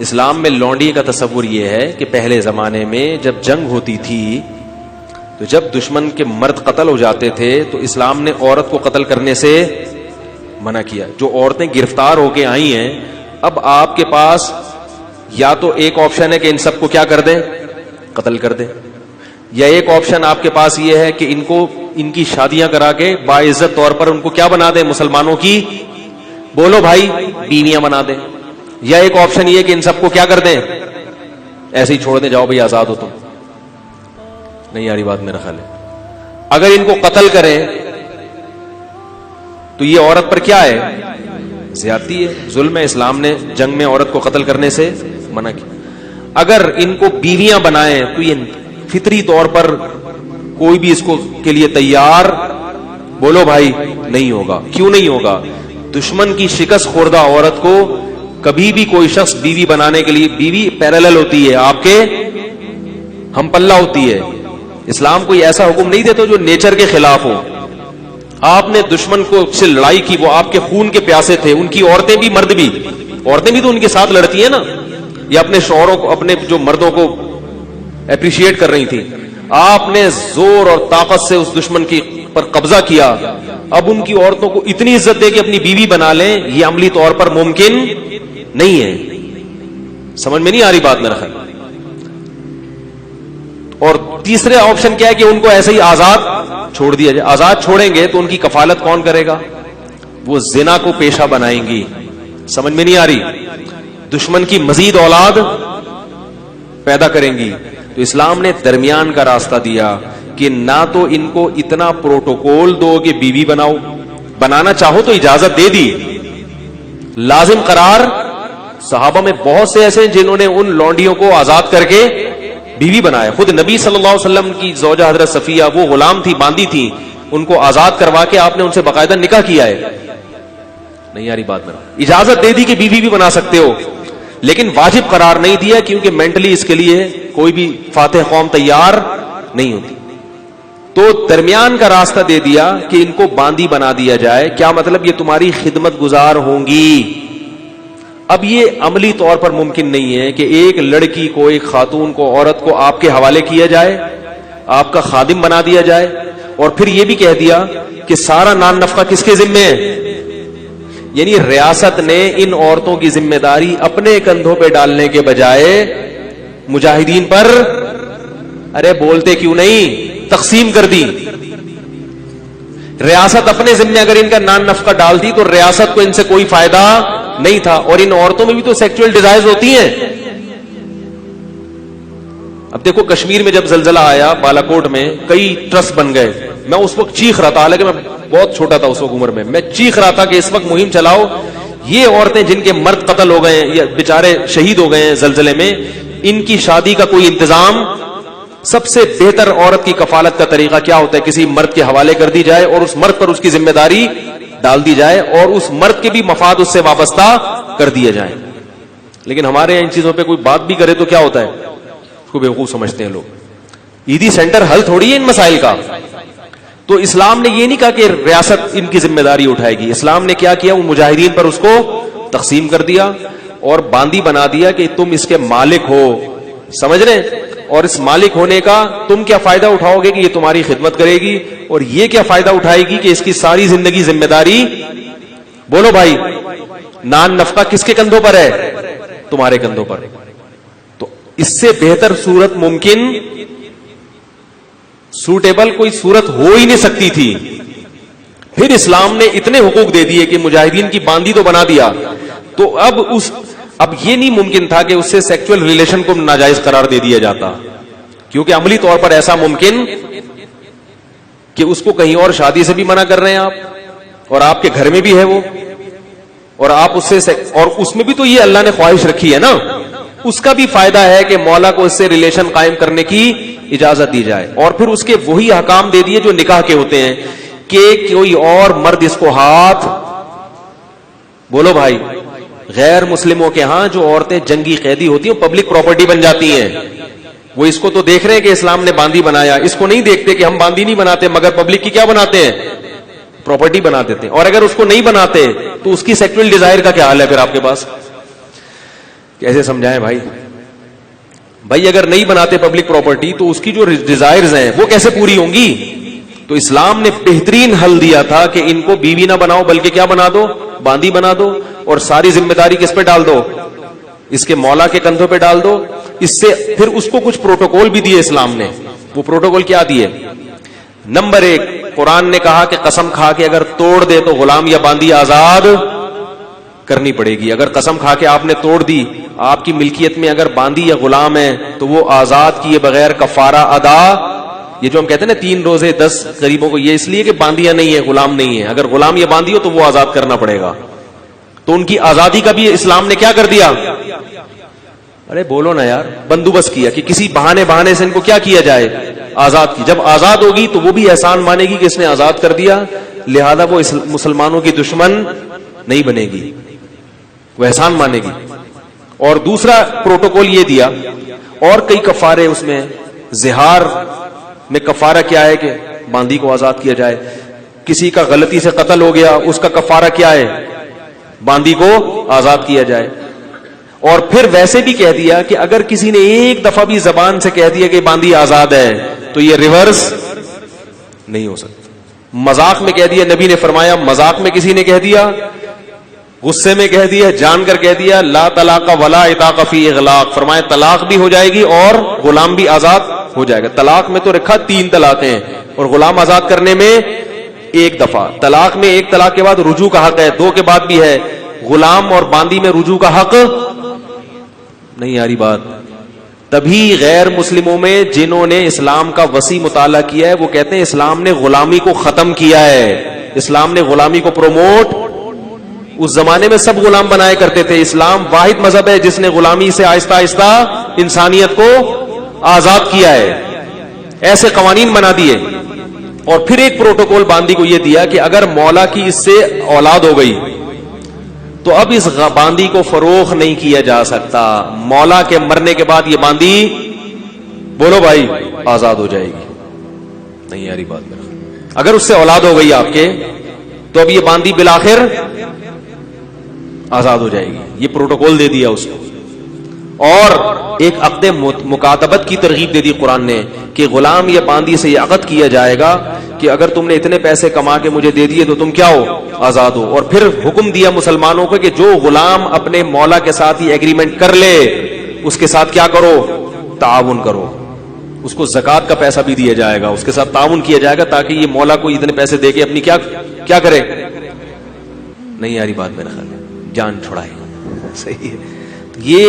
اسلام میں لونڈی کا تصور یہ ہے کہ پہلے زمانے میں جب جنگ ہوتی تھی تو جب دشمن کے مرد قتل ہو جاتے تھے تو اسلام نے عورت کو قتل کرنے سے منع کیا. جو عورتیں گرفتار ہو کے آئی ہیں, اب آپ کے پاس یا تو ایک آپشن ہے کہ ان سب کو کیا کر دیں, قتل کر دیں, یا ایک آپشن آپ کے پاس یہ ہے کہ ان کی شادیاں کرا کے باعزت طور پر ان کو کیا بنا دیں, مسلمانوں کی بولو بھائی بیویاں بنا دیں, یا ایک آپشن یہ کہ ان سب کو کیا کر دیں, ایسے ہی چھوڑ دیں, جاؤ بھائی آزاد ہو تم. نہیں یاری بات میرا خیال ہے. اگر ان کو قتل کریں تو یہ عورت پر کیا ہے, زیادتی ہے, ظلم ہے. اسلام نے جنگ میں عورت کو قتل کرنے سے منع کیا. اگر ان کو بیویاں بنائیں تو یہ فطری طور پر کوئی بھی اس کو کے لیے تیار بولو بھائی نہیں ہوگا. کیوں نہیں ہوگا؟ دشمن کی شکست خوردہ عورت کو کبھی بھی کوئی شخص بیوی بنانے کے لیے, بیوی پیرالل ہوتی ہے, آپ کے ہم پلہ ہوتی ہے. اسلام کوئی ایسا حکم نہیں دیتا جو نیچر کے خلاف ہو. آپ نے دشمن کو سے لڑائی کی, وہ آپ کے خون کے پیاسے تھے, ان کی عورتیں بھی مرد بھی, عورتیں بھی تو ان کے ساتھ لڑتی ہیں نا, یا اپنے شوہروں کو, اپنے جو مردوں کو اپریشیٹ کر رہی تھی. آپ نے زور اور طاقت سے اس دشمن کی پر قبضہ کیا. اب ان کی عورتوں کو اتنی عزت دے کہ اپنی بیوی بنا لیں, یہ عملی طور پر ممکن نہیں ہے. سمجھ میں نہیں آ رہی بات میرا خیال. اور تیسرے آپشن کیا ہے کہ ان کو ایسے ہی آزاد چھوڑ دیا جائے. آزاد چھوڑیں گے تو ان کی کفالت کون کرے گا؟ وہ زنا کو پیشہ بنائیں گی. سمجھ میں نہیں آ رہی. دشمن کی مزید اولاد پیدا کریں گی. تو اسلام نے درمیان کا راستہ دیا کہ نہ تو ان کو اتنا پروٹوکول دو کہ بیوی بناؤ, بنانا چاہو تو اجازت دے دی, لازم قرار. صحابہ میں بہت سے ایسے ہیں جنہوں نے ان لونڈیوں کو آزاد کر کے بیوی بنایا. خود نبی صلی اللہ علیہ وسلم کی زوجہ حضرت صفیہ, وہ غلام تھی, باندھی تھی, ان کو آزاد کروا کے آپ نے ان سے باقاعدہ نکاح کیا ہے. نہیں یاری بات میرا. اجازت دے دی کہ بیوی بھی بنا سکتے ہو, لیکن واجب قرار نہیں دیا, کیونکہ مینٹلی اس کے لیے کوئی بھی فاتح قوم تیار نہیں ہوتی. تو درمیان کا راستہ دے دیا کہ ان کو باندی بنا دیا جائے. کیا مطلب؟ یہ تمہاری خدمت گزار ہوں گی. اب یہ عملی طور پر ممکن نہیں ہے کہ ایک لڑکی کو, ایک خاتون کو, عورت کو آپ کے حوالے کیا جائے, آپ کا خادم بنا دیا جائے, اور پھر یہ بھی کہہ دیا کہ سارا نان نفقہ کس کے ذمے ہے. یعنی ریاست نے ان عورتوں کی ذمہ داری اپنے کندھوں پہ ڈالنے کے بجائے مجاہدین پر, ارے بولتے کیوں نہیں, تقسیم کر دی. ریاست اپنے ذمہ اگر ان کا نان نفقہ ڈالتی تو ریاست کو ان سے کوئی فائدہ نہیں تھا. اور ان عورتوں میں بھی تو سیکچوئل ڈیزائرز ہوتی ہیں. اب دیکھو کشمیر میں جب زلزلہ آیا بالاکوٹ میں, کئی ٹرسٹ بن گئے. میں اس وقت چیخ رہا تھا, حالانکہ میں بہت چھوٹا تھا اس وقت عمر میں چیخ رہا تھا کہ اس وقت مہم چلاؤ, یہ عورتیں جن کے مرد قتل ہو گئے ہیں یا بیچارے شہید ہو گئے ہیں زلزلے میں, ان کی شادی کا کوئی انتظام. سب سے بہتر عورت کی کفالت کا طریقہ کیا ہوتا ہے؟ کسی مرد کے حوالے کر دی جائے اور اس مرد پر اس کی ذمہ داری ڈال دی جائے, اور اس مرد کے بھی مفاد اس سے وابستہ کر دیے جائیں. لیکن ہمارے ان چیزوں پہ کوئی بات بھی کرے تو کیا ہوتا ہے, اس کو بیوقوف سمجھتے ہیں لوگ. عیدی سینٹر حل تھوڑی ہے ان مسائل کا. تو اسلام نے یہ نہیں کہا کہ ریاست ان کی ذمہ داری اٹھائے گی. اسلام نے کیا کیا, وہ مجاہدین پر اس کو تقسیم کر دیا اور باندی بنا دیا کہ تم اس کے مالک ہو. سمجھ رہے ہیں؟ اور اس مالک ہونے کا تم کیا فائدہ اٹھاؤ گے کہ یہ تمہاری خدمت کرے گی, اور یہ کیا فائدہ اٹھائے گی کہ اس کی ساری زندگی ذمہ داری بولو بھائی نان نفقہ کس کے کندھوں پر ہے؟ تمہارے کندھوں پر. تو اس سے بہتر صورت ممکن سوٹیبل کوئی صورت ہو ہی نہیں سکتی تھی. پھر اسلام نے اتنے حقوق دے دیے کہ مجاہدین کی باندی تو بنا دیا, تو اب یہ نہیں ممکن تھا کہ اس سے سیکچوئل ریلیشن کو ناجائز قرار دے دیا جاتا, کیونکہ عملی طور پر ایسا ممکن کہ اس کو کہیں اور شادی سے بھی منع کر رہے ہیں آپ, اور آپ کے گھر میں بھی ہے وہ, اور آپ اس سے, اور اس میں بھی تو یہ اللہ نے خواہش رکھی ہے نا, اس کا بھی فائدہ ہے کہ مولا کو اس سے ریلیشن قائم کرنے کی اجازت دی جائے. اور پھر اس کے وہی احکام دے دیے جو نکاح کے ہوتے ہیں کہ کوئی اور مرد اس کو ہاتھ بولو بھائی. غیر مسلموں کے ہاں جو عورتیں جنگی قیدی ہوتی ہیں پبلک پراپرٹی بن جاتی ہیں. وہ اس کو تو دیکھ رہے ہیں کہ اسلام نے باندی بنایا, اس کو نہیں دیکھتے کہ ہم باندی نہیں بناتے مگر پبلک کی کیا بناتے ہیں, پراپرٹی بنا دیتے ہیں. اور اگر اس کو نہیں بناتے تو اس کی سیکچوئل ڈیزائر کا کیا حال ہے پھر آپ کے پاس؟ کیسے سمجھائیں بھائی؟ بھائی اگر نہیں بناتے پبلک پراپرٹی تو اس کی جو ڈیزائرز ہیں وہ کیسے پوری ہوں گی؟ تو اسلام نے بہترین حل دیا تھا کہ ان کو بیوی نہ بناؤ بلکہ کیا بنا دو؟ باندی بنا دو، اور ساری ذمہ داری کس پہ ڈال دو؟ اس کے مولا کے کندھوں پہ ڈال دو. اس سے پھر اس کو کچھ پروٹوکول بھی دیے اسلام نے. وہ پروٹوکول کیا دیے؟ نمبر 1، قرآن نے کہا کہ قسم کھا کے اگر توڑ دے تو غلام یا باندی آزاد کرنی پڑے گی. اگر قسم کھا کے آپ نے توڑ دی، آپ کی ملکیت میں اگر باندی یا غلام ہے تو وہ آزاد کیے بغیر کفارہ ادا. یہ جو ہم کہتے ہیں نا 3 روزے 10 غریبوں کو، یہ اس لیے کہ باندیاں نہیں ہیں، غلام نہیں ہے. اگر غلام یا باندی ہو تو وہ آزاد کرنا پڑے گا. تو ان کی آزادی کا بھی اسلام نے کیا کر دیا؟ ارے بولو نا یار، بندوبست کیا کہ کسی بہانے سے ان کو کیا کیا جائے؟ آزاد کی. جب آزاد ہوگی تو وہ بھی احسان مانے گی کہ اس نے آزاد کر دیا، لہذا وہ مسلمانوں کی دشمن نہیں بنے گی، وہ احسان مانے گی. اور دوسرا پروٹوکول یہ دیا، اور کئی کفارے اس میں. زہار میں کفارہ کیا ہے کہ باندی کو آزاد کیا جائے. کسی کا غلطی سے قتل ہو گیا، اس کا کفارہ کیا ہے؟ باندی کو آزاد کیا جائے. اور پھر ویسے بھی کہہ دیا کہ اگر کسی نے ایک دفعہ بھی زبان سے کہہ دیا کہ باندی آزاد ہے تو یہ ریورس نہیں ہو سکتا. مذاق میں کہہ دیا، نبی نے فرمایا مذاق میں کسی نے کہہ دیا، غصے میں کہہ دیا، جان کر کہہ دیا، لا طلاق ولا عتاق فی اغلاق، فرمایا طلاق بھی ہو جائے گی اور غلام بھی آزاد ہو جائے گا. طلاق میں تو رکھا 3 طلاقیں، اور غلام آزاد کرنے میں 1 دفعہ. طلاق میں 1 طلاق کے بعد رجوع کا حق ہے، 2 کے بعد بھی ہے. غلام اور باندی میں رجوع کا حق نہیں. آ رہی بات؟ تبھی غیر مسلموں میں جنہوں نے اسلام کا وسیع مطالعہ کیا ہے وہ کہتے ہیں اسلام نے غلامی کو ختم کیا ہے، اسلام نے غلامی کو پروموٹ. اس زمانے میں سب غلام بنائے کرتے تھے، اسلام واحد مذہب ہے جس نے غلامی سے آہستہ آہستہ انسانیت کو آزاد کیا ہے. ایسے قوانین بنا دیے. اور پھر ایک پروٹوکول باندی کو یہ دیا کہ اگر مولا کی اس سے اولاد ہو گئی تو اب اس باندی کو فروخت نہیں کیا جا سکتا. مولا کے مرنے کے بعد یہ باندی، بولو بھائی، آزاد ہو جائے گی. نہیں یاری بات میرا. اگر اس سے اولاد ہو گئی آپ کے تو اب یہ باندی بالآخر آزاد ہو جائے گی. یہ پروٹوکول دے دیا اس کو. اور ایک عقد مکاتبت کی ترغیب دے دی قرآن نے کہ غلام یا باندی سے یہ عقد کیا جائے گا کہ اگر تم نے اتنے پیسے کما کے مجھے دے دیے تو تم کیا ہو؟ آزاد ہو. اور پھر حکم دیا مسلمانوں کو کہ جو غلام اپنے مولا کے ساتھ ہی ایگریمنٹ کر لے اس کے ساتھ کیا کرو؟ تعاون کرو. اس کو زکوٰۃ کا پیسہ بھی دیا جائے گا، اس کے ساتھ تعاون کیا جائے گا تاکہ یہ مولا کو اتنے پیسے دے کے اپنی کیا کرے. نہیں یاری بات میرا خیال، جان چھڑائے. صحیح ہے. یہ